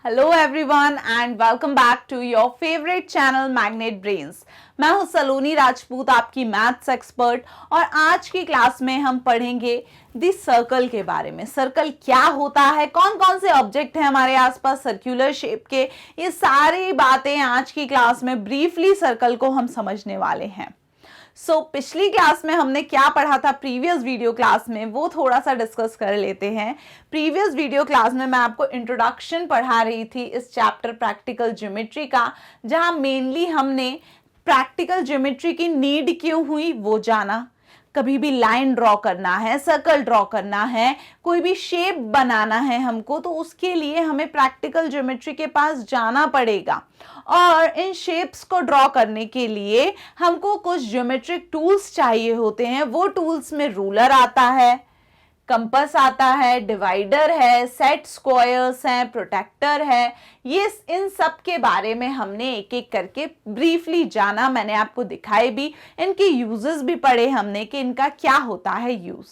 Hello everyone and welcome back to your favourite channel magnet brains. मैं हूं सलोनी राजपूत, आपकी maths expert, और आज की क्लास में हम पढ़ेंगे दी सर्कल के बारे में। सर्कल क्या होता है, कौन कौन से ऑब्जेक्ट हैं हमारे आसपास सर्कुलर शेप के, ये सारी बातें आज की क्लास में ब्रीफली सर्कल को हम समझने वाले हैं। पिछली क्लास में हमने क्या पढ़ा था प्रीवियस वीडियो क्लास में, वो थोड़ा सा डिस्कस कर लेते हैं। प्रीवियस वीडियो क्लास में मैं आपको इंट्रोडक्शन पढ़ा रही थी इस चैप्टर प्रैक्टिकल ज्योमेट्री का, जहां मेनली हमने प्रैक्टिकल ज्योमेट्री की नीड क्यों हुई वो जाना। कभी भी लाइन ड्रॉ करना है, सर्कल ड्रॉ करना है, कोई भी शेप बनाना है हमको, तो उसके लिए हमें प्रैक्टिकल ज्योमेट्री के पास जाना पड़ेगा। और इन शेप्स को ड्रॉ करने के लिए हमको कुछ ज्योमेट्रिक टूल्स चाहिए होते हैं। वो टूल्स में रूलर आता है, कंपास आता है, डिवाइडर है, सेट स्क्वायर्स हैं, प्रोटेक्टर है। ये इन सब के बारे में हमने एक एक करके ब्रीफली जाना, मैंने आपको दिखाए भी, इनके यूजेस भी पढ़े हमने कि इनका क्या होता है यूज।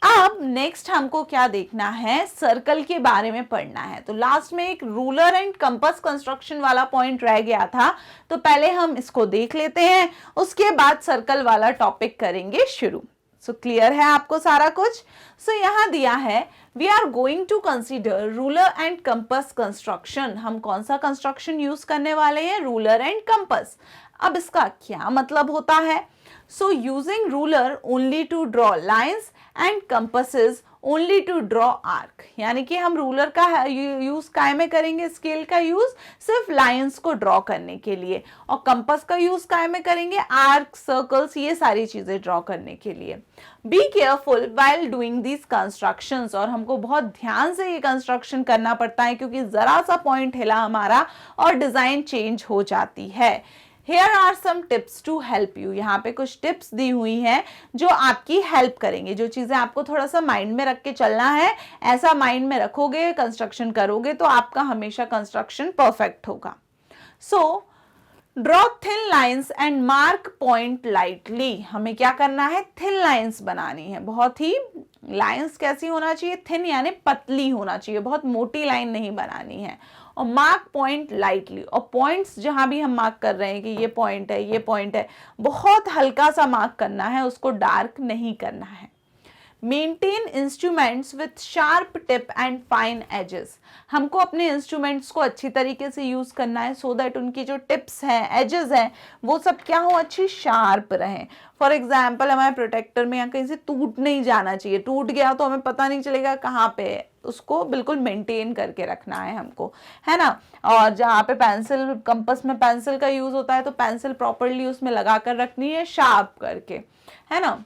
अब नेक्स्ट हमको क्या देखना है, सर्कल के बारे में पढ़ना है। तो लास्ट में एक रूलर एंड कंपास कंस्ट्रक्शन वाला पॉइंट रह गया था, तो पहले हम इसको देख लेते हैं, उसके बाद सर्कल वाला टॉपिक करेंगे शुरू। क्लियर है आपको सारा कुछ? यहाँ दिया है, we are going to consider ruler and compass construction. हम कौन सा कंस्ट्रक्शन यूज करने वाले हैं? Ruler and compass. अब इसका क्या मतलब होता है? Using ruler only to draw lines and compasses only to draw arc. यानी कि हम रूलर का यूज काय में करेंगे, स्केल का यूज सिर्फ लाइंस को ड्रॉ करने के लिए, और कंपास का यूज काय में करेंगे, आर्क, सर्कल्स, ये सारी चीजें ड्रॉ करने के लिए। Be careful while doing these constructions. और हमको बहुत ध्यान से ये कंस्ट्रक्शन करना पड़ता है, क्योंकि जरा सा पॉइंट हिला हमारा और डिजाइन चेंज हो जाती है। Here are some tips to help you। यहाँ पे कुछ टिप्स दी हुई हैं जो आपकी हेल्प करेंगे। जो चीजें आपको थोड़ा सा माइंड में रख के चलना है, ऐसा माइंड में रखोगे, कंस्ट्रक्शन करोगे, तो आपका हमेशा कंस्ट्रक्शन परफेक्ट होगा। Draw thin lines and mark point lightly. हमें क्या करना है? थिन लाइंस बनानी है। बहुत ही लाइंस कैसी होना चाहिए? थिन यानी पतली होना चाहिए, बहुत मोटी लाइन नहीं बनानी है। और मार्क पॉइंट लाइटली, और पॉइंट्स जहां भी हम मार्क कर रहे हैं कि ये पॉइंट है, ये पॉइंट है, बहुत हल्का सा मार्क करना है, उसको डार्क नहीं करना है। Maintain instruments with sharp tip and fine edges. हमको अपने इंस्ट्रूमेंट्स को अच्छी तरीके से यूज करना है, सो दैट उनकी जो टिप्स हैं, एजेस हैं, वो सब क्या हो, अच्छी शार्प रहें। फॉर एग्जाम्पल, हमारे प्रोटेक्टर में यहाँ कहीं से टूट नहीं जाना चाहिए, टूट गया तो हमें पता नहीं चलेगा कहाँ पे है, उसको बिल्कुल मेंटेन करके रखना है हमको, है ना। और जहाँ पे पेंसिल, कंपास में पेंसिल का यूज होता है, तो पेंसिल प्रॉपरली उसमें लगा कर रखनी है, शार्प करके, है ना।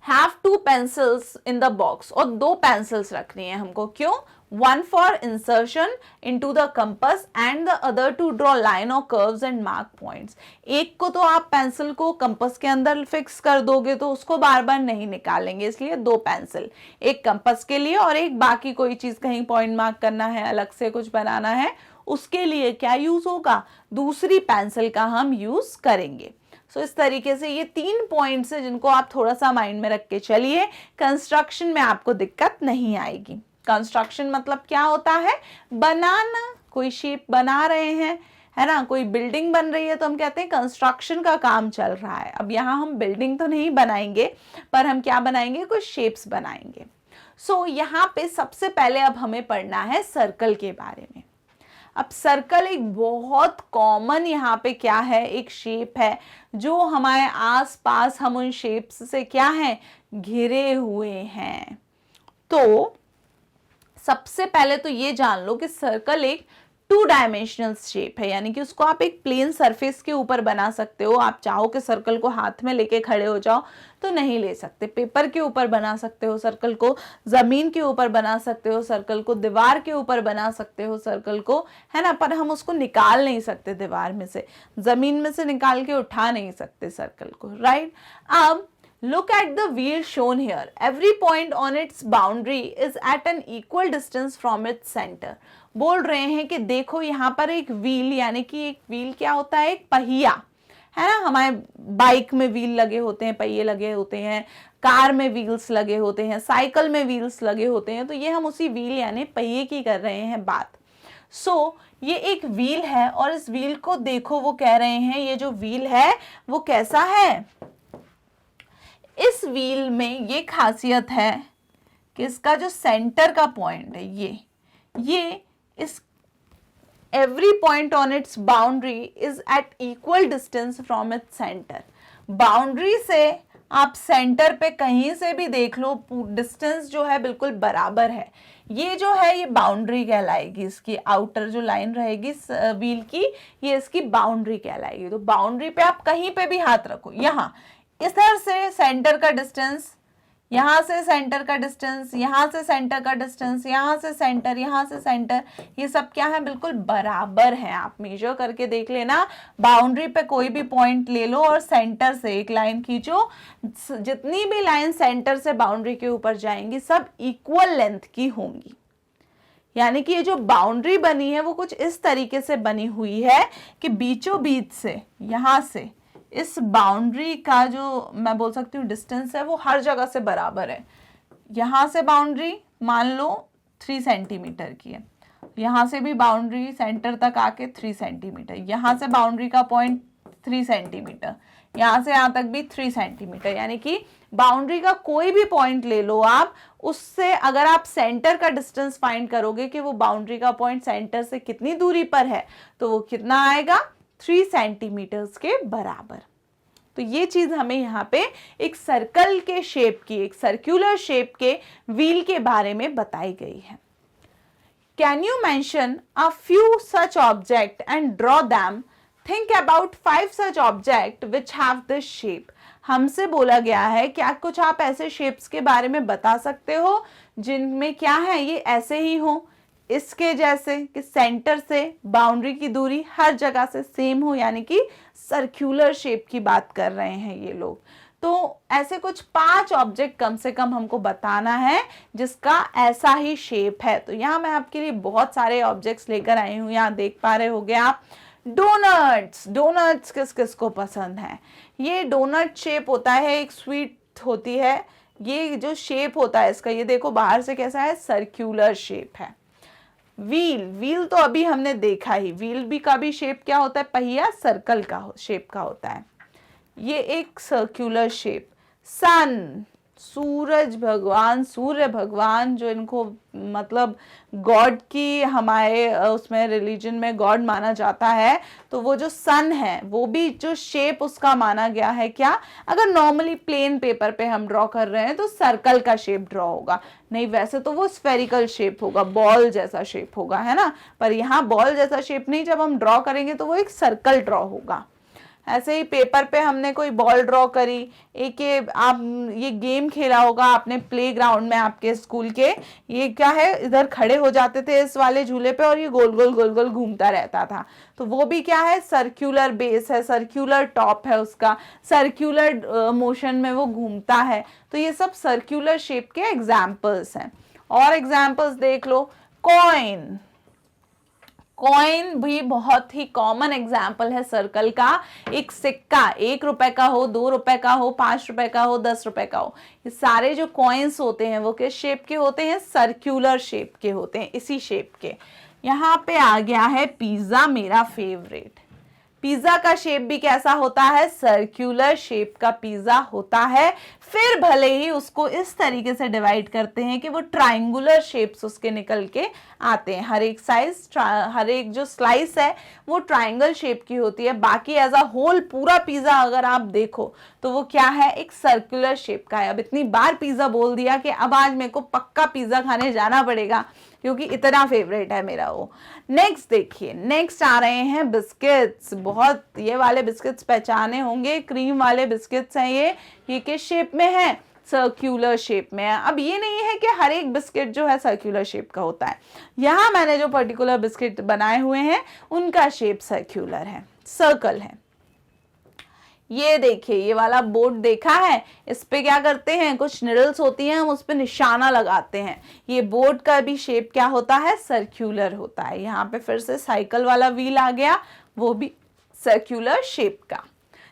Have 2 pencils in the box, और 2 पेंसिल्स रखनी है हमको। क्यों? One for insertion into the compass and the other to draw line or curves and mark points। एक को तो आप पेंसिल को कंपास के अंदर फिक्स कर दोगे तो उसको बार बार नहीं निकालेंगे, इसलिए 2 पेंसिल, एक कंपास के लिए और एक बाकी कोई चीज कहीं पॉइंट मार्क करना है, अलग से कुछ बनाना है, उसके लिए क्या यूज होगा? दूसरी पेंसिल का हम यूज करेंगे। इस तरीके से ये 3 पॉइंट्स है जिनको आप थोड़ा सा माइंड में रख के चलिए, कंस्ट्रक्शन में आपको दिक्कत नहीं आएगी। कंस्ट्रक्शन मतलब क्या होता है? बनाना, कोई शेप बना रहे हैं, है ना, कोई बिल्डिंग बन रही है तो हम कहते हैं कंस्ट्रक्शन का काम चल रहा है। अब यहाँ हम बिल्डिंग तो नहीं बनाएंगे, पर हम क्या बनाएंगे? कुछ शेप्स बनाएंगे। यहाँ पे सबसे पहले अब हमें पढ़ना है सर्कल के बारे में। अब सर्कल एक बहुत कॉमन यहाँ पे क्या है, एक शेप है जो हमारे आसपास, हम उन शेप्स से क्या है, घिरे हुए हैं। तो सबसे पहले तो ये जान लो कि सर्कल एक 2 डायमेंशनल शेप है, यानी कि उसको आप एक प्लेन सरफेस के ऊपर बना सकते हो। आप चाहो कि सर्कल को हाथ में लेके खड़े हो जाओ तो नहीं ले सकते, पेपर के ऊपर बना सकते हो सर्कल को, जमीन के ऊपर बना सकते हो सर्कल को, दीवार के ऊपर बना सकते हो सर्कल को, है ना, पर हम उसको निकाल नहीं सकते दीवार में से, जमीन में से निकाल के उठा नहीं सकते सर्कल को, राइट। अब look at the wheel shown here. Every point on its boundary is at an equal distance from its center। बोल रहे हैं कि देखो यहाँ पर एक व्हील, यानी कि एक व्हील क्या होता है? एक पहिया, है ना। हमारे बाइक में व्हील लगे होते हैं, पहिए लगे होते हैं, कार में व्हील्स लगे होते हैं, साइकिल में व्हील्स लगे होते हैं। तो ये हम उसी व्हील यानी पहिए की कर रहे हैं बात। ये एक व्हील है और इस व्हील को देखो, वो कह रहे हैं ये जो व्हील है वो कैसा है। इस व्हील में ये खासियत है कि इसका जो सेंटर का पॉइंट है ये इस every point on its boundary is at equal distance from its center। Boundary से आप सेंटर पे कहीं से भी देख लो, डिस्टेंस जो है बिल्कुल बराबर है। ये जो है ये बाउंड्री कहलाएगी, इसकी आउटर जो लाइन रहेगी व्हील की, ये इसकी बाउंड्री कहलाएगी। तो बाउंड्री पे आप कहीं पे भी हाथ रखो, यहाँ इधर से सेंटर का डिस्टेंस, यहाँ से सेंटर का डिस्टेंस, यहाँ से सेंटर का डिस्टेंस, यहाँ से सेंटर, यहाँ से सेंटर, ये सब क्या है बिल्कुल बराबर है। आप मेजर करके देख लेना, बाउंड्री पे कोई भी पॉइंट ले लो और सेंटर से एक लाइन खींचो, जितनी भी लाइन सेंटर से बाउंड्री के ऊपर जाएंगी सब इक्वल लेंथ की होंगी। यानी कि ये जो बाउंड्री बनी है वो कुछ इस तरीके से बनी हुई है कि बीचों बीच से, यहाँ से इस बाउंड्री का जो मैं बोल सकती हूँ डिस्टेंस है वो हर जगह से बराबर है। यहाँ से बाउंड्री मान लो 3 सेंटीमीटर की है, यहाँ से भी बाउंड्री सेंटर तक आके 3 सेंटीमीटर, यहाँ से बाउंड्री का पॉइंट 3 सेंटीमीटर, यहाँ से यहाँ तक भी 3 सेंटीमीटर। यानी कि बाउंड्री का कोई भी पॉइंट ले लो आप, उससे अगर आप सेंटर का डिस्टेंस फाइंड करोगे कि वो बाउंड्री का पॉइंट सेंटर से कितनी दूरी पर है, तो वो कितना आएगा 3 सेंटीमीटर्स के बराबर। तो ये चीज हमें यहाँ पे एक सर्कल के शेप की, एक सर्कुलर शेप के व्हील के बारे में बताई गई है। Can you mention a few such object and draw them? Think about 5 such object which have this shape. हमसे बोला गया है क्या कुछ आप ऐसे शेप्स के बारे में बता सकते हो जिनमें क्या है ये ऐसे ही हो, इसके जैसे कि सेंटर से बाउंड्री की दूरी हर जगह से सेम हो, यानी कि सर्कुलर शेप की बात कर रहे हैं ये लोग। तो ऐसे कुछ 5 ऑब्जेक्ट कम से कम हमको बताना है जिसका ऐसा ही शेप है। तो यहाँ मैं आपके लिए बहुत सारे ऑब्जेक्ट्स लेकर आई हूँ। यहाँ देख पा रहे होगे आप डोनट्स। डोनट्स किस किस को पसंद है? ये डोनट शेप होता है, एक स्वीट होती है। ये जो शेप होता है इसका, ये देखो बाहर से कैसा है, सर्कुलर शेप है। व्हील, व्हील तो अभी हमने देखा ही, व्हील भी का भी शेप क्या होता है, पहिया सर्कल का शेप का होता है। ये एक सर्कुलर शेप। सन, सूरज भगवान, सूर्य भगवान जो इनको मतलब गॉड की, हमारे उसमें रिलीजन में गॉड माना जाता है, तो वो जो सन है वो भी जो शेप उसका माना गया है क्या, अगर नॉर्मली प्लेन पेपर पे हम ड्रॉ कर रहे हैं तो सर्कल का शेप ड्रॉ होगा, नहीं वैसे तो वो स्फेरिकल शेप होगा, बॉल जैसा शेप होगा, है ना। पर यहाँ बॉल जैसा शेप नहीं, जब हम ड्रॉ करेंगे तो वो एक सर्कल ड्रॉ होगा। ऐसे ही पेपर पे हमने कोई बॉल ड्रॉ करी, एक ये आप ये गेम खेला होगा आपने प्लेग्राउंड में आपके स्कूल के, ये क्या है, इधर खड़े हो जाते थे इस वाले झूले पे और ये गोल गोल गोल गोल घूमता रहता था, तो वो भी क्या है, सर्कुलर बेस है, सर्कुलर टॉप है उसका, सर्कुलर मोशन में वो घूमता है। तो ये सब सर्कुलर शेप के एग्जाम्पल्स हैं। और एग्जाम्पल्स देख लो, कॉइन। कॉइन भी बहुत ही कॉमन एग्जाम्पल है सर्कल का। एक सिक्का 1 रुपए का हो, 2 रुपए का हो, 5 रुपए का हो, 10 रुपए का हो, ये सारे जो कॉइन्स होते हैं वो किस शेप के होते हैं, सर्कुलर शेप के होते हैं, इसी शेप के। यहाँ पे आ गया है पिज्जा, मेरा फेवरेट। पिज्जा का शेप भी कैसा होता है, सर्कुलर शेप का पिज्जा होता है। फिर भले ही उसको इस तरीके से डिवाइड करते हैं कि वो ट्रायंगुलर शेप्स उसके निकल के आते हैं, हर एक साइज, हर एक जो स्लाइस है वो ट्रायंगल शेप की होती है। बाकी एज अ होल पूरा पिज्जा अगर आप देखो तो वो क्या है, एक सर्कुलर शेप का है। अब इतनी बार पिज्जा बोल दिया कि अब आज मेरे को पक्का पिज्जा खाने जाना पड़ेगा क्योंकि इतना फेवरेट है मेरा वो। नेक्स्ट देखिए, नेक्स्ट आ रहे हैं बिस्किट्स। बहुत ये वाले बिस्किट्स पहचाने होंगे, क्रीम वाले बिस्किट्स हैं ये किस शेप में है, सर्कुलर शेप में है। अब ये नहीं है कि हर एक बिस्किट जो है सर्कुलर शेप का होता है, यहाँ मैंने जो पर्टिकुलर बिस्किट बनाए हुए हैं उनका शेप सर्कुलर है, सर्कल है। ये देखिए, ये वाला बोर्ड देखा है, इस पे क्या करते हैं, कुछ निडल्स होती हैं, हम उस पे निशाना लगाते हैं। ये बोर्ड का भी शेप क्या होता है, सर्कुलर होता है। यहाँ पे फिर से साइकिल वाला व्हील आ गया, वो भी सर्कुलर शेप का।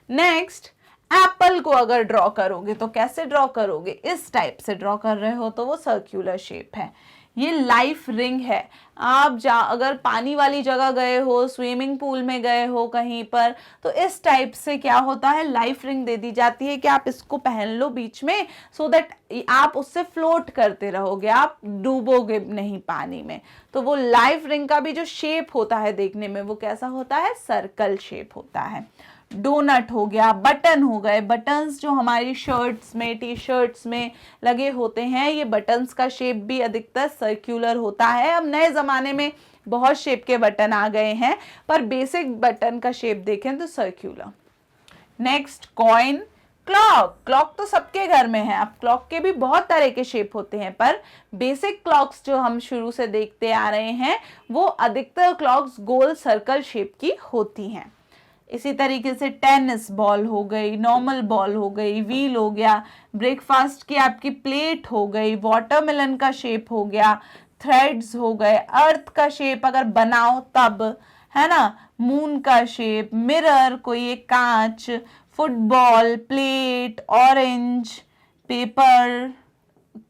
नेक्स्ट, एप्पल को अगर ड्रॉ करोगे तो कैसे ड्रॉ करोगे, इस टाइप से ड्रॉ कर रहे हो तो वो सर्क्यूलर शेप है। ये लाइफ रिंग है। आप अगर पानी वाली जगह गए हो, स्विमिंग पूल में गए हो कहीं पर, तो इस टाइप से क्या होता है, लाइफ रिंग दे दी जाती है कि आप इसको पहन लो बीच में, सो दैट आप उससे फ्लोट करते रहोगे, आप डूबोगे नहीं पानी में। तो वो लाइफ रिंग का भी जो शेप होता है देखने में वो कैसा होता है, सर्कल शेप होता है। डोनट हो गया, बटन हो गए, बटन्स जो हमारी शर्ट्स में, टी शर्ट्स में लगे होते हैं, ये बटन्स का शेप भी अधिकतर सर्क्यूलर होता है। अब नए ज़माने में बहुत शेप के बटन आ गए हैं, पर बेसिक बटन का शेप देखें तो circular. Next, coin, clock. Clock तो सबके घर में है। अब क्लॉक के भी बहुत तरह के शेप होते हैं, पर बेसिक क्लॉक्स जो हम शुरू से देखते आ रहे हैं वो अधिकतर क्लॉक्स गोल सर्कल शेप की होती हैं। इसी तरीके से टेनिस बॉल हो गई, नॉर्मल बॉल हो गई, व्हील हो गया, ब्रेकफास्ट की आपकी प्लेट हो गई, वाटरमेलन का शेप हो गया, थ्रेड्स हो गए, अर्थ का शेप अगर बनाओ तब, है ना, मून का शेप, मिरर, कोई एक कांच, फुटबॉल, प्लेट, ऑरेंज, पेपर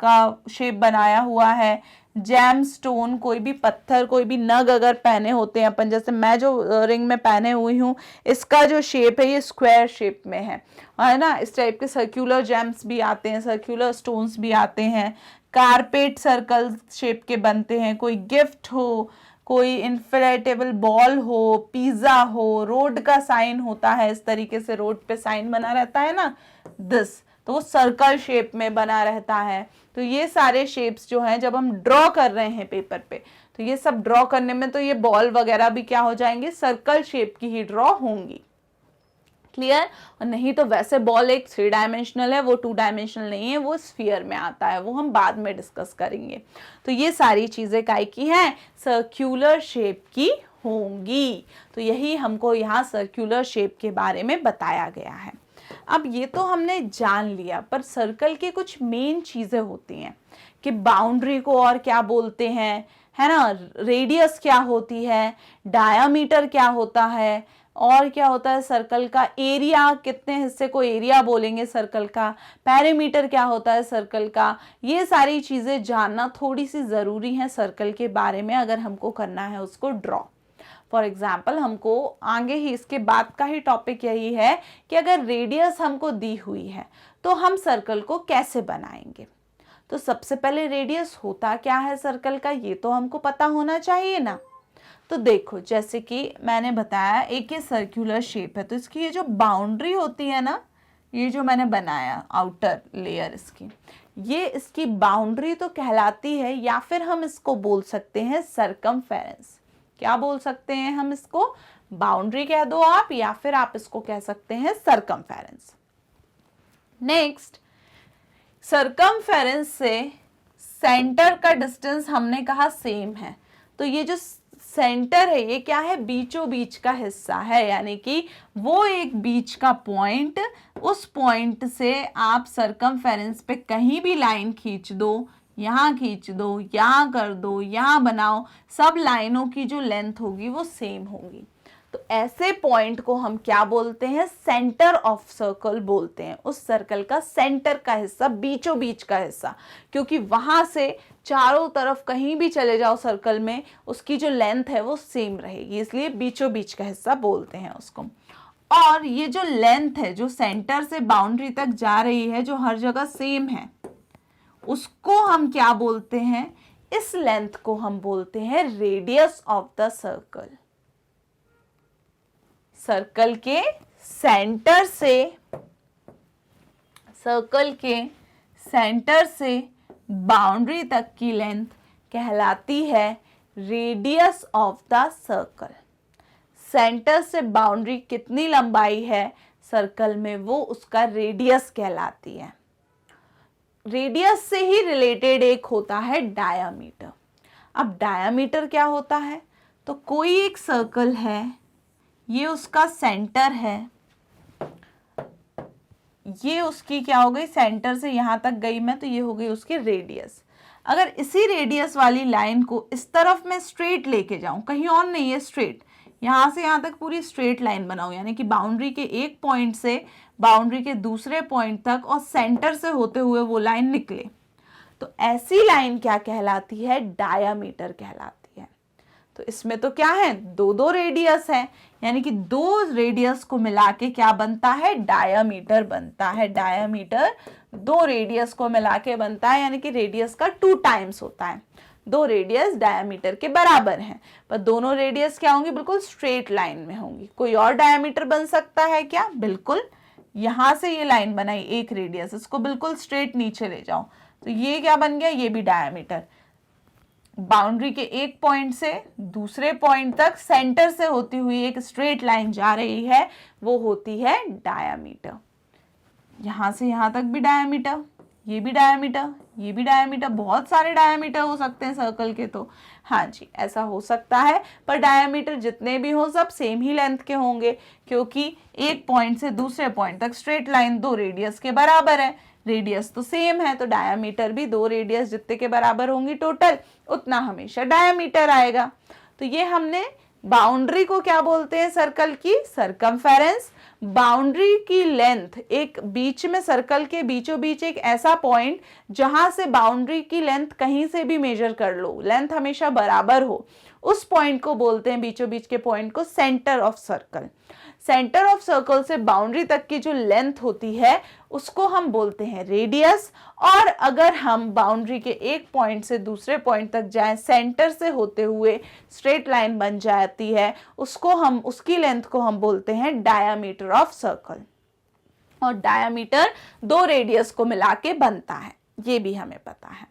का शेप बनाया हुआ है, जैम स्टोन, कोई भी पत्थर, कोई भी नग अगर पहने होते हैं अपन, जैसे मैं जो रिंग में पहने हुई हूँ, इसका जो शेप है ये स्क्वायर शेप में है ना। इस टाइप के सर्क्यूलर जैम्स भी आते हैं, सर्क्यूलर स्टोन्स भी आते हैं। कारपेट सर्कल शेप के बनते हैं। कोई गिफ्ट हो, कोई इन्फ्लेटेबल बॉल हो, पिज्जा हो, रोड का साइन होता है, इस तरीके से रोड पे साइन बना रहता है ना, दिस, तो वो सर्कल शेप में बना रहता है। तो ये सारे शेप्स जो हैं जब हम ड्रॉ कर रहे हैं पेपर पे, तो ये सब ड्रॉ करने में तो ये बॉल वगैरह भी क्या हो जाएंगे, सर्कल शेप की ही ड्रॉ होंगी। क्लियर? और नहीं तो वैसे बॉल एक 3 डायमेंशनल है, वो 2 डायमेंशनल नहीं है, वो स्फीयर में आता है, वो हम बाद में डिस्कस करेंगे। तो ये सारी चीजें काय की हैं, सर्क्यूलर शेप की होंगी। तो यही हमको यहाँ सर्क्यूलर शेप के बारे में बताया गया है। अब ये तो हमने जान लिया, पर सर्कल की कुछ मेन चीजें होती हैं कि बाउंड्री को और क्या बोलते हैं, है ना, रेडियस क्या होती है, डायामीटर क्या होता है, और क्या होता है सर्कल का एरिया, कितने हिस्से को एरिया बोलेंगे सर्कल का, पेरीमीटर क्या होता है सर्कल का। ये सारी चीजें जानना थोड़ी सी जरूरी है सर्कल के बारे में, अगर हमको करना है उसको ड्रॉ। फॉर एग्जाम्पल, हमको आगे ही इसके बाद का ही टॉपिक यही है कि अगर रेडियस हमको दी हुई है तो हम सर्कल को कैसे बनाएंगे। तो सबसे पहले रेडियस होता क्या है सर्कल का, ये तो हमको पता होना चाहिए ना। तो देखो, जैसे कि मैंने बताया एक ये सर्कुलर शेप है, तो इसकी ये जो बाउंड्री होती है ना, ये जो मैंने बनाया आउटर लेयर इसकी, ये इसकी बाउंड्री तो कहलाती है, या फिर हम इसको बोल सकते हैं सरकमफेरेंस। क्या बोल सकते हैं हम इसको, बाउंड्री कह दो आप, या फिर आप इसको कह सकते हैं सरकमफेरेंस। नेक्स्ट, सरकमफेरेंस से सेंटर का डिस्टेंस हमने कहा सेम है, तो ये जो सेंटर है ये क्या है, बीचों बीच का हिस्सा है, यानी कि वो एक बीच का पॉइंट, उस पॉइंट से आप सरकमफेरेंस पे कहीं भी लाइन खींच दो, यहाँ खींच दो, यहाँ कर दो, यहाँ बनाओ, सब लाइनों की जो लेंथ होगी वो सेम होगी। तो ऐसे पॉइंट को हम क्या बोलते हैं, सेंटर ऑफ सर्कल बोलते हैं। उस सर्कल का सेंटर का हिस्सा, बीचों बीच का हिस्सा, क्योंकि वहां से चारों तरफ कहीं भी चले जाओ सर्कल में, उसकी जो लेंथ है वो सेम रहेगी, इसलिए बीचों बीच का हिस्सा बोलते हैं उसको। और ये जो लेंथ है जो सेंटर से बाउंड्री तक जा रही है, जो हर जगह सेम है, उसको हम क्या बोलते हैं, इस लेंथ को हम बोलते हैं radius of the circle. Circle के सेंटर से, सर्कल के सेंटर से बाउंड्री तक की लेंथ कहलाती है radius of the circle. Centre से बाउंड्री कितनी लंबाई है सर्कल में, वो उसका रेडियस कहलाती है। रेडियस से ही रिलेटेड एक होता है डायामीटर। अब डायामीटर क्या होता है, तो कोई एक सर्कल है, ये उसका सेंटर है, ये उसकी क्या हो गई, सेंटर से यहां तक गई मैं, तो ये हो गई उसकी रेडियस। अगर इसी रेडियस वाली लाइन को इस तरफ मैं स्ट्रेट लेके जाऊं, कहीं और नहीं है, स्ट्रेट, यहाँ से यहाँ तक पूरी स्ट्रेट लाइन बनाओ, यानी कि बाउंड्री के एक पॉइंट से बाउंड्री के दूसरे पॉइंट तक और सेंटर से होते हुए वो लाइन निकले, तो ऐसी लाइन क्या कहलाती है? डायामीटर कहलाती है। तो इसमें तो क्या है, दो दो रेडियस है, यानी कि दो रेडियस को मिला के क्या बनता है? डायामीटर बनता है। डायामीटर दो रेडियस को मिला के बनता है, यानी कि रेडियस का 2 टाइम्स होता है। दो रेडियस डायमीटर के बराबर हैं, पर दोनों रेडियस क्या होंगी? बिल्कुल स्ट्रेट लाइन में होंगी। कोई और डायमीटर बन सकता है क्या? बिल्कुल। यहां से ये लाइन बनाई एक रेडियस, इसको बिल्कुल स्ट्रेट नीचे ले जाओ, तो ये क्या बन गया? ये भी डायमीटर। बाउंड्री के एक पॉइंट से दूसरे पॉइंट तक सेंटर से होती हुई एक स्ट्रेट लाइन जा रही है, वो होती है डायमीटर। यहां से यहां तक भी डायमीटर, ये भी डायमीटर, ये भी डायमीटर, बहुत सारे डायमीटर हो सकते हैं सर्कल के। तो हाँ जी, ऐसा हो सकता है, पर डायमीटर जितने भी हो सब सेम ही लेंथ के होंगे, क्योंकि एक पॉइंट से दूसरे पॉइंट तक स्ट्रेट लाइन दो रेडियस के बराबर है। रेडियस तो सेम है, तो डायमीटर भी दो रेडियस जितने के बराबर होंगी टोटल, उतना हमेशा डायमीटर आएगा। तो ये हमने बाउंड्री को क्या बोलते हैं? सर्कल की सरकमफेरेंस। बाउंड्री की लेंथ, एक बीच में सर्कल के बीचों बीच एक ऐसा पॉइंट जहां से बाउंड्री की लेंथ कहीं से भी मेजर कर लो, लेंथ हमेशा बराबर हो, उस पॉइंट को बोलते हैं, बीचों बीच के पॉइंट को, centre of circle. Centre of circle से बाउंड्री तक की जो लेंथ होती है उसको हम बोलते हैं रेडियस। और अगर हम बाउंड्री के एक पॉइंट से दूसरे पॉइंट तक जाएं, सेंटर से होते हुए स्ट्रेट लाइन बन जाती है, उसको हम, उसकी लेंथ को हम बोलते हैं डायामीटर ऑफ सर्कल। और डायामीटर दो रेडियस को मिला के बनता है, ये भी हमें पता है।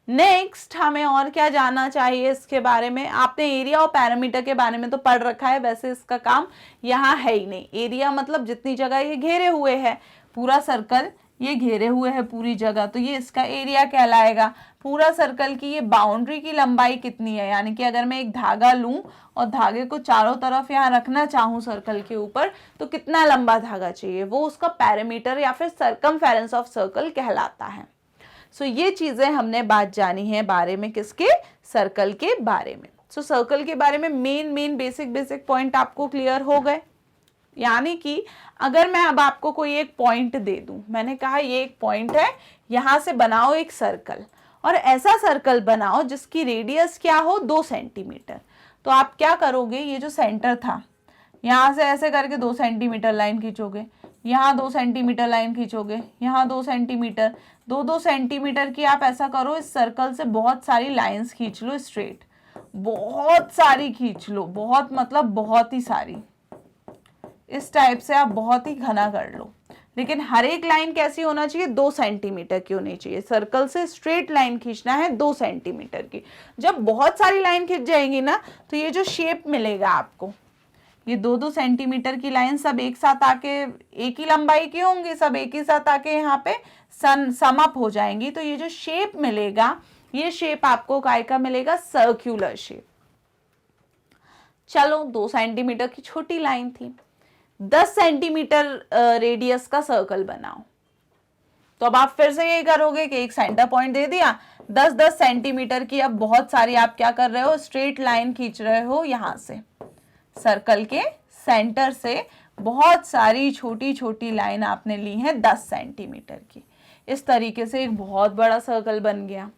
नेक्स्ट हमें और क्या जानना चाहिए इसके बारे में? आपने एरिया और पैरामीटर के बारे में तो पढ़ रखा है, वैसे इसका काम यहाँ है ही नहीं। एरिया मतलब जितनी जगह ये घेरे हुए है, पूरा सर्कल ये घेरे हुए है पूरी जगह, तो ये इसका एरिया कहलाएगा। पूरा सर्कल की ये बाउंड्री की लंबाई कितनी है, यानी कि अगर मैं एक धागा लूं और धागे को चारों तरफ यहाँ रखना चाहूँ सर्कल के ऊपर, तो कितना लंबा धागा चाहिए, वो उसका पैरामीटर या फिर सरकमफेरेंस ऑफ सर्कल कहलाता है। सो ये चीजें हमने बात जानी है बारे में, किसके? सर्कल के बारे में। सो सर्कल के बारे में मेन बेसिक पॉइंट आपको क्लियर हो गए। यानी कि अगर मैं अब आपको कोई एक पॉइंट दे दूं, मैंने कहा ये एक पॉइंट है, यहां से बनाओ एक सर्कल, और ऐसा सर्कल बनाओ जिसकी रेडियस क्या हो? 2 सेंटीमीटर। तो आप क्या करोगे? ये जो सेंटर था, यहां से ऐसे करके 2 सेंटीमीटर लाइन खींचोगे, यहाँ 2 सेंटीमीटर लाइन खींचोगे, यहाँ 2 सेंटीमीटर, 2-2 सेंटीमीटर की आप ऐसा करो, इस सर्कल से बहुत सारी लाइंस खींच लो स्ट्रेट, बहुत सारी खींच लो, बहुत मतलब बहुत ही सारी, इस टाइप से आप बहुत ही घना कर लो। लेकिन हर एक लाइन कैसी होना चाहिए? 2 सेंटीमीटर की होनी चाहिए। सर्कल से स्ट्रेट लाइन खींचना है 2 सेंटीमीटर की। जब बहुत सारी लाइन खींच जाएंगी ना, तो ये जो शेप मिलेगा आपको, ये 2-2 सेंटीमीटर की लाइन सब एक साथ आके एक ही लंबाई की होंगी, सब एक ही साथ आके यहाँ पे सम अप हो जाएंगी। तो ये जो शेप मिलेगा, ये शेप आपको काय का मिलेगा? Circular shape. चलो 2 सेंटीमीटर की छोटी लाइन थी, 10 सेंटीमीटर रेडियस का सर्कल बनाओ। तो अब आप फिर से यही करोगे कि एक सेंटर पॉइंट दे दिया, 10-10 सेंटीमीटर की अब बहुत सारी आप क्या कर रहे हो? स्ट्रेट लाइन खींच रहे हो। यहां से सर्कल के सेंटर से बहुत सारी छोटी छोटी लाइन आपने ली है 10 सेंटीमीटर की। इस तरीके से एक बहुत बड़ा सर्कल बन गया।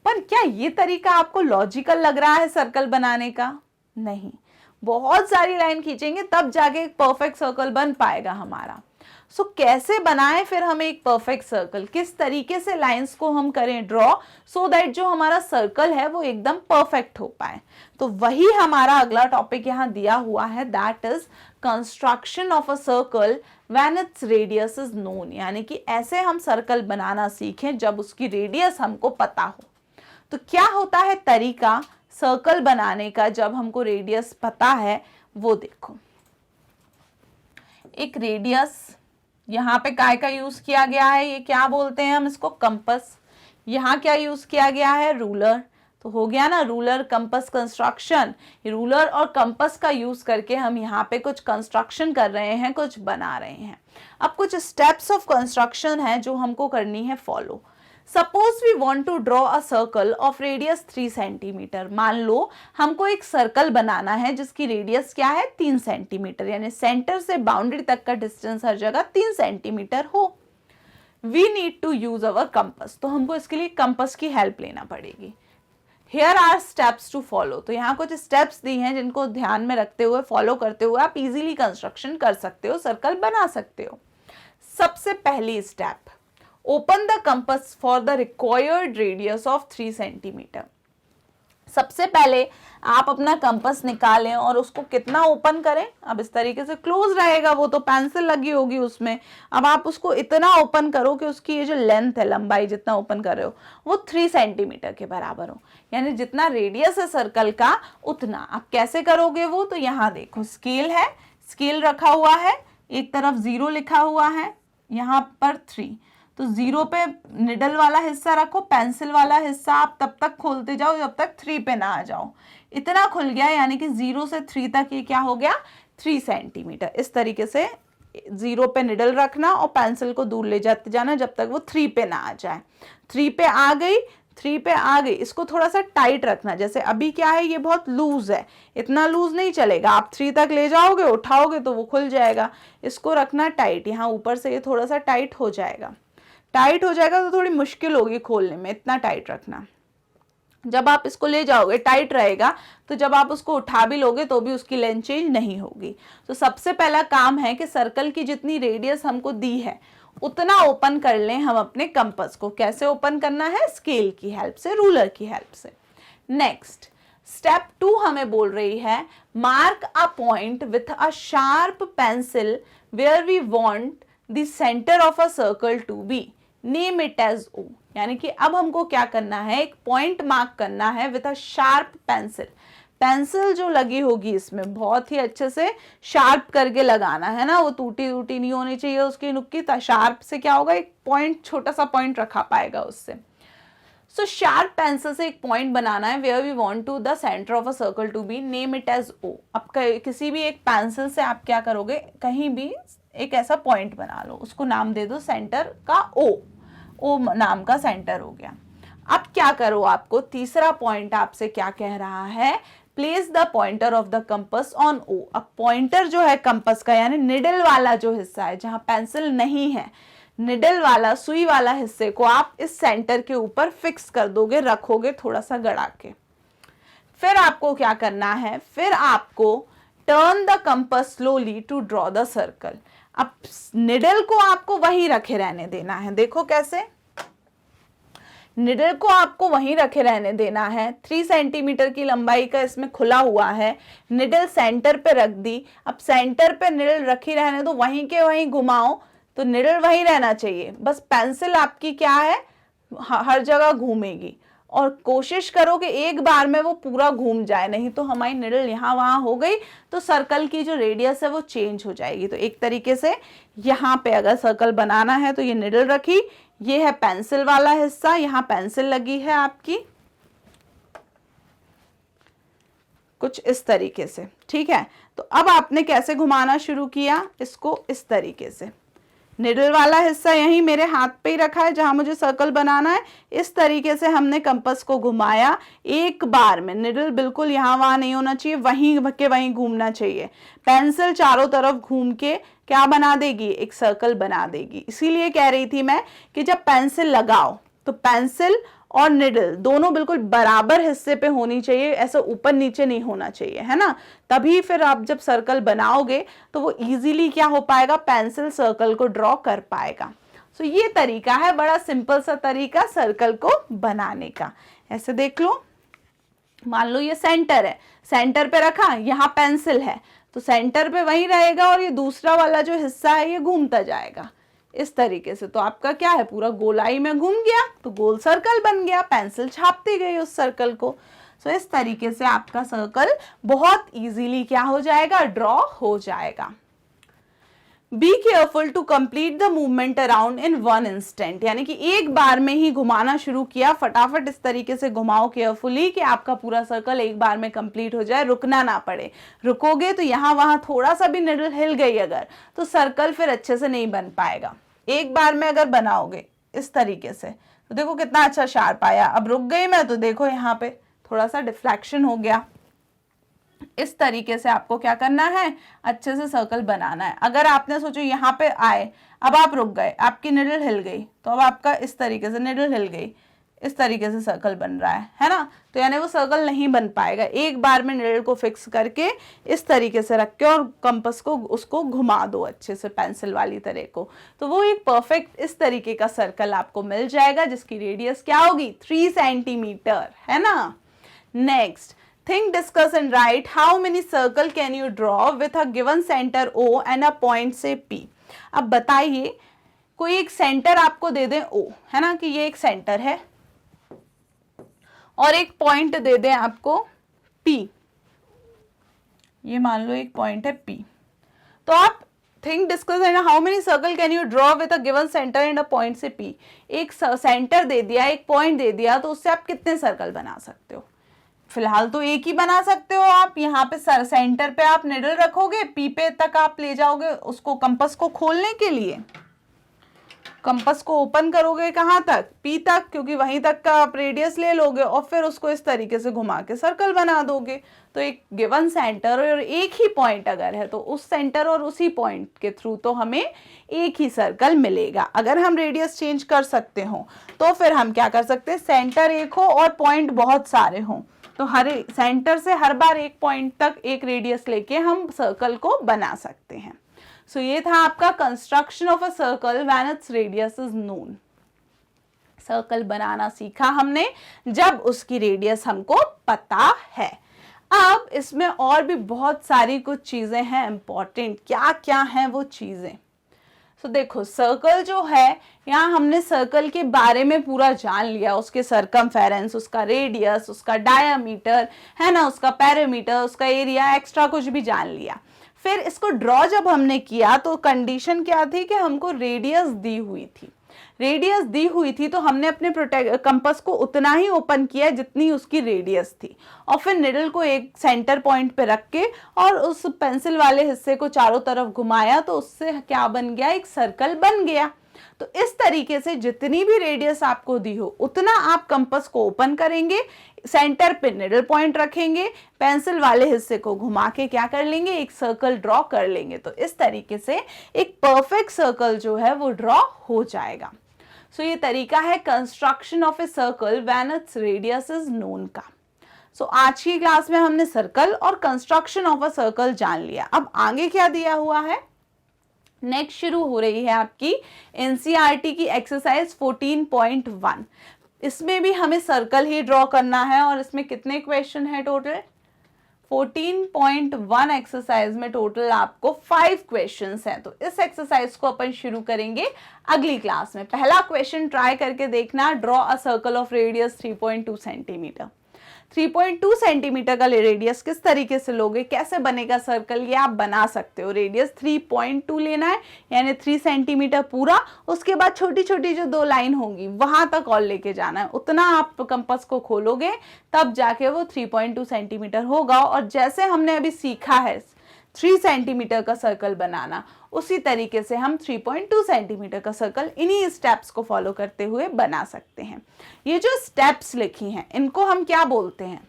पर क्या ये तरीका आपको लॉजिकल लग रहा है सर्कल बनाने का? नहीं, बहुत सारी लाइन खींचेंगे तब जाके एक परफेक्ट सर्कल बन पाएगा हमारा। सो कैसे बनाएं फिर हम एक परफेक्ट सर्कल? किस तरीके से लाइंस को हम करें ड्रॉ, सो दैट जो हमारा सर्कल है वो एकदम परफेक्ट हो पाए? तो वही हमारा अगला टॉपिक यहाँ दिया हुआ है, that is construction of a circle when its radius is known. यानी कि ऐसे हम सर्कल बनाना सीखें जब उसकी रेडियस हमको पता हो। तो क्या होता है तरीका सर्कल बनाने का जब हमको रेडियस पता है? वो देखो, एक रेडियस यहाँ पे काय का यूज किया गया है, ये क्या बोलते हैं हम इसको? कंपस। यहाँ क्या यूज किया गया है? रूलर। तो हो गया ना रूलर कंपस कंस्ट्रक्शन। रूलर और कंपस का यूज करके हम यहाँ पे कुछ कंस्ट्रक्शन कर रहे हैं, कुछ बना रहे हैं। अब कुछ स्टेप्स ऑफ कंस्ट्रक्शन है जो हमको करनी है follow. Suppose we want to draw a circle of radius 3 centimetre. मान लो हमको एक सर्कल बनाना है जिसकी रेडियस क्या है 3 सेंटीमीटर, यानी सेंटर से बाउंड्री तक का डिस्टेंस हर जगह 3 सेंटीमीटर हो। We need to use our compass, तो हमको इसके लिए कंपस की हेल्प लेना पड़ेगी। Here are steps to follow, तो यहाँ कुछ स्टेप्स दी हैं जिनको ध्यान में रखते हुए फॉलो करते हुए आप इजीली कंस्ट्रक्शन कर सकते हो, सर्कल बना सकते हो। सबसे पहली step, open the compass for the required radius of 3 centimetre. सबसे पहले आप अपना कंपस निकालें और उसको कितना ओपन करें, अब इस तरीके से क्लोज रहेगा, वो तो पेंसिल लगी होगी उसमें। अब आप उसको इतना ओपन करो कि उसकी ये जो लेंथ है, लंबाई जितना ओपन कर रहे हो वो 3 सेंटीमीटर के बराबर हो, यानी जितना रेडियस है सर्कल का उतना। आप कैसे करोगे वो, तो यहाँ देखो स्केल है, स्केल रखा हुआ है, एक तरफ 0 लिखा हुआ है, यहाँ पर 3, तो 0 पे निडल वाला हिस्सा रखो, पेंसिल वाला हिस्सा आप तब तक खोलते जाओ जब तक 3 पे ना आ जाओ। इतना खुल गया, यानी कि 0 से 3 तक ये क्या हो गया 3 सेंटीमीटर। इस तरीके से 0 पे निडल रखना और पेंसिल को दूर ले जाते जाना जब तक वो 3 पे ना आ जाए। 3 पे आ गई, 3 पे आ गई, इसको थोड़ा सा टाइट रखना। जैसे अभी क्या है, ये बहुत लूज है, इतना लूज नहीं चलेगा। आप 3 तक ले जाओगे, उठाओगे तो वो खुल जाएगा। इसको रखना टाइट, यहाँ ऊपर से ये थोड़ा सा टाइट हो जाएगा। टाइट हो जाएगा तो थोड़ी मुश्किल होगी खोलने में, इतना टाइट रखना। जब आप इसको ले जाओगे टाइट रहेगा, तो जब आप उसको उठा भी लोगे तो भी उसकी लेंथ चेंज नहीं होगी। तो सबसे पहला काम है कि सर्कल की जितनी रेडियस हमको दी है उतना ओपन कर लें हम अपने कंपास को। कैसे ओपन करना है, स्केल की हेल्प से, रूलर की हेल्प से। नेक्स्ट स्टेप 2 हमें बोल रही है, mark a point with a sharp pencil where we want the centre of a circle to be, name it as O। यानी कि अब हमको क्या करना है, एक पॉइंट मार्क करना है with a sharp pencil. Pencil जो लगी होगी इसमें बहुत ही अच्छे से शार्प करके लगाना है ना, वो टूटी टूटी नहीं होनी चाहिए उसकी नुक्की। शार्प से क्या होगा, एक पॉइंट, छोटा सा पॉइंट रखा पाएगा उससे। सो शार्प पेंसिल से एक पॉइंट बनाना है, where we want to the centre of a circle to be, name it as O। अब किसी भी एक पेंसिल से आप क्या करोगे, कहीं भी एक ऐसा पॉइंट बना लो, उसको नाम दे दो सेंटर का O नाम का सेंटर हो गया। अब क्या करो, आपको तीसरा पॉइंट आपसे क्या कह रहा है, place the pointer of the compass on O। अब पॉइंटर जो है कंपास का, यानी निडल वाला जो हिस्सा है जहां पेंसिल नहीं है, निडल वाला सुई वाला हिस्से को आप इस सेंटर के ऊपर फिक्स कर दोगे, रखोगे थोड़ा सा गड़ा के। फिर आपको क्या करना है, फिर आपको turn the compass slowly to draw the circle. अब निडल को आपको वहीं रखे रहने देना है। देखो कैसे, निडल को आपको वहीं रखे रहने देना है। 3 सेंटीमीटर की लंबाई का इसमें खुला हुआ है, निडल सेंटर पे रख दी। अब सेंटर पे निडल रखी रहने दो, वहीं के वहीं घुमाओ तो निडल वहीं रहना चाहिए। बस पेंसिल आपकी क्या है, हर जगह घूमेगी, और कोशिश करो कि एक बार में वो पूरा घूम जाए, नहीं तो हमारी निडल यहाँ वहाँ हो गई तो सर्कल की जो रेडियस है वो चेंज हो जाएगी। तो एक तरीके से यहाँ पे अगर सर्कल बनाना है तो ये निडल रखी, ये है पेंसिल वाला हिस्सा, यहाँ पेंसिल लगी है आपकी कुछ इस तरीके से, ठीक है। तो अब आपने कैसे घुमाना शुरू किया, इसको इस तरीके से, निडल वाला हिस्सा यहीं मेरे हाथ पे ही रखा है जहां मुझे सर्कल बनाना है। इस तरीके से हमने कंपास को घुमाया एक बार में, निडल बिल्कुल यहाँ वहां नहीं होना चाहिए, वहीं के वहीं घूमना चाहिए। पेंसिल चारों तरफ घूम के क्या बना देगी, एक सर्कल बना देगी। इसीलिए कह रही थी मैं कि जब पेंसिल लगाओ तो पेंसिल और निडल दोनों बिल्कुल बराबर हिस्से पे होनी चाहिए, ऐसा ऊपर नीचे नहीं होना चाहिए, है ना। तभी फिर आप जब सर्कल बनाओगे तो वो इजीली क्या हो पाएगा, पेंसिल सर्कल को ड्रॉ कर पाएगा। सो ये तरीका है, बड़ा सिंपल सा तरीका सर्कल को बनाने का। ऐसे देख लो, मान लो ये सेंटर है, सेंटर पे रखा, यहाँ पेंसिल है तो सेंटर पे वहीं रहेगा, और ये दूसरा वाला जो हिस्सा है ये घूमता जाएगा इस तरीके से। तो आपका क्या है, पूरा गोलाई में घूम गया तो गोल सर्कल बन गया, पेंसिल छापती गई उस सर्कल को। सो इस तरीके से आपका सर्कल बहुत इजीली क्या हो जाएगा, ड्रॉ हो जाएगा। Be careful to complete the movement around in 1 instant, यानी कि एक बार में ही घुमाना शुरू किया, फटाफट इस तरीके से घुमाओ केयरफुली कि आपका पूरा सर्कल एक बार में कंप्लीट हो जाए, रुकना ना पड़े। रुकोगे तो यहाँ वहां थोड़ा सा भी निडल हिल गई अगर, तो सर्कल फिर अच्छे से नहीं बन पाएगा। एक बार में अगर बनाओगे इस तरीके से तो देखो कितना अच्छा शार्प आया। अब रुक गई मैं तो देखो यहाँ पे थोड़ा सा डिफ्लेक्शन हो गया। इस तरीके से आपको क्या करना है, अच्छे से सर्कल बनाना है। अगर आपने सोचो यहाँ पे आए, अब आप रुक गए, आपकी निडल हिल गई, तो अब आपका इस तरीके से निडल हिल गई, इस तरीके से सर्कल बन रहा है ना। तो यानी वो सर्कल नहीं बन पाएगा। एक बार में निडल को फिक्स करके इस तरीके से रख के और कंपास को उसको घुमा दो अच्छे से पेंसिल वाली तरह को, तो वो एक परफेक्ट इस तरीके का सर्कल आपको मिल जाएगा, जिसकी रेडियस क्या होगी, 3 सेंटीमीटर, है ना। Next, think, discuss and write how many circle can you draw with a given center O and a point से P। अब बताइए, कोई एक सेंटर आपको दे दें O, है ना, कि ये एक सेंटर है, और एक पॉइंट दे दें आपको P, ये मान लो एक पॉइंट है P। तो आप think, discuss and how many circle can you draw with a given centre and a point से P। एक सेंटर दे दिया, एक पॉइंट दे दिया, तो उससे आप कितने सर्कल बना सकते हो। फिलहाल तो एक ही बना सकते हो आप। यहाँ पे सेंटर पे आप निडल रखोगे, पी पे तक आप ले जाओगे उसको कंपास को खोलने के लिए, कंपास को ओपन करोगे कहाँ तक, पी तक, क्योंकि वहीं तक का आप रेडियस ले लोगे और फिर उसको इस तरीके से घुमा के सर्कल बना दोगे। तो एक गिवन सेंटर और एक ही पॉइंट अगर है तो उस सेंटर और उसी पॉइंट के थ्रू तो हमें एक ही सर्कल मिलेगा। अगर हम रेडियस चेंज कर सकते हो तो फिर हम क्या कर सकते हैं, सेंटर एक हो और पॉइंट बहुत सारे हों, तो हर सेंटर से हर बार एक पॉइंट तक एक रेडियस लेके हम सर्कल को बना सकते हैं। सो ये था आपका construction of a circle when its radius is known. Circle बनाना सीखा हमने जब उसकी रेडियस हमको पता है। अब इसमें और भी बहुत सारी कुछ चीजें हैं इंपॉर्टेंट। क्या क्या हैं वो चीजें, तो देखो सर्कल जो है, यहाँ हमने सर्कल के बारे में पूरा जान लिया, उसके सरकमफेरेंस, उसका रेडियस, उसका डायामीटर, है ना, उसका पेरीमीटर, उसका एरिया, एक्स्ट्रा कुछ भी जान लिया। फिर इसको ड्रॉ जब हमने किया तो कंडीशन क्या थी कि हमको रेडियस दी हुई थी। रेडियस दी हुई थी तो हमने अपने कंपास को उतना ही ओपन किया जितनी उसकी रेडियस थी, और फिर निडल को एक सेंटर पॉइंट पे रख के और उस पेंसिल वाले हिस्से को चारों तरफ घुमाया, तो उससे क्या बन गया, एक सर्कल बन गया। तो इस तरीके से जितनी भी रेडियस आपको दी हो उतना आप कंपास को ओपन करेंगे, सेंटर पे निडल पॉइंट रखेंगे, पेंसिल वाले हिस्से को घुमा के क्या कर लेंगे, एक सर्कल ड्रॉ कर लेंगे। तो इस तरीके से एक परफेक्ट सर्कल जो है वो ड्रॉ हो जाएगा। सो ये तरीका है construction of a circle when its radius is known का। सो आज की क्लास में हमने सर्कल और कंस्ट्रक्शन ऑफ अ सर्कल जान लिया। अब आगे क्या दिया हुआ है, नेक्स्ट शुरू हो रही है आपकी एनसीईआरटी की एक्सरसाइज 14.1। इसमें भी हमें सर्कल ही ड्रॉ करना है, और इसमें कितने क्वेश्चन है टोटल, 14.1 एक्सरसाइज में टोटल आपको 5 क्वेश्चंस हैं। तो इस एक्सरसाइज को अपन शुरू करेंगे अगली क्लास में। पहला क्वेश्चन ट्राई करके देखना, draw a circle of radius 3.2 centimetre. 3.2 centimetre का रेडियस किस तरीके से लोगे, कैसे बनेगा सर्कल, ये आप बना सकते हो। रेडियस 3.2 लेना है, यानी 3 सेंटीमीटर पूरा, उसके बाद छोटी छोटी जो 2 लाइन होंगी वहां तक और लेके जाना है। उतना आप कंपास को खोलोगे तब जाके वो 3.2 सेंटीमीटर होगा। और जैसे हमने अभी सीखा है 3 सेंटीमीटर का सर्कल बनाना, उसी तरीके से हम 3.2 सेंटीमीटर का सर्कल इन्हीं स्टेप्स को फॉलो करते हुए बना सकते हैं। ये जो स्टेप्स लिखी हैं इनको हम क्या बोलते हैं,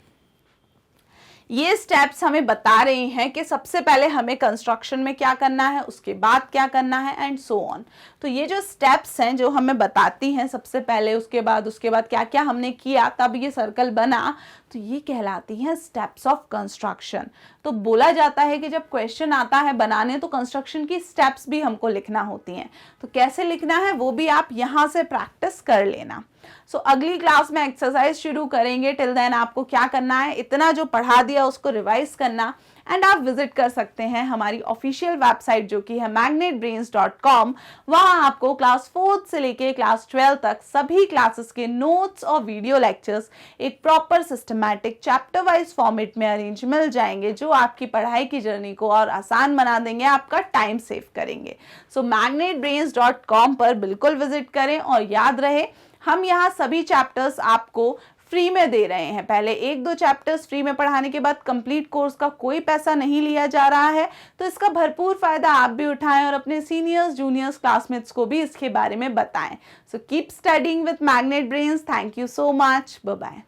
ये स्टेप्स हमें बता रही हैं कि सबसे पहले हमें कंस्ट्रक्शन में क्या करना है, उसके बाद क्या करना है, एंड सो ऑन। तो ये जो स्टेप्स हैं जो हमें बताती हैं सबसे पहले, उसके बाद क्या क्या हमने किया तब ये सर्कल बना, तो ये कहलाती हैं स्टेप्स ऑफ कंस्ट्रक्शन। तो बोला जाता है कि जब क्वेश्चन आता है बनाने तो कंस्ट्रक्शन की स्टेप्स भी हमको लिखना होती हैं। तो कैसे लिखना है वो भी आप यहाँ से प्रैक्टिस कर लेना। सो अगली क्लास में एक्सरसाइज शुरू करेंगे। टिल देन आपको क्या करना है, इतना जो पढ़ा दिया उसको रिवाइज करना, एंड आप विजिट कर सकते हैं हमारी ऑफिशियल वेबसाइट जो कि है magnetbrains.com। वहां आपको क्लास 4th से लेके क्लास 12 तक सभी क्लासेस के नोट्स और वीडियो लेक्चर्स एक proper systematic chapter wise format में अरेंज मिल जाएंगे, जो आपकी पढ़ाई की जर्नी को और आसान बना देंगे, आपका टाइम सेव करेंगे। सो magnetbrains.com पर बिल्कुल विजिट करें, और याद रहे हम यहाँ सभी चैप्टर्स आपको फ्री में दे रहे हैं। पहले 1-2 चैप्टर्स फ्री में पढ़ाने के बाद कंप्लीट कोर्स का कोई पैसा नहीं लिया जा रहा है, तो इसका भरपूर फायदा आप भी उठाएं और अपने सीनियर्स, जूनियर्स, क्लासमेट्स को भी इसके बारे में बताएं। So keep studying with magnet brains. Thank you so much. Bye bye.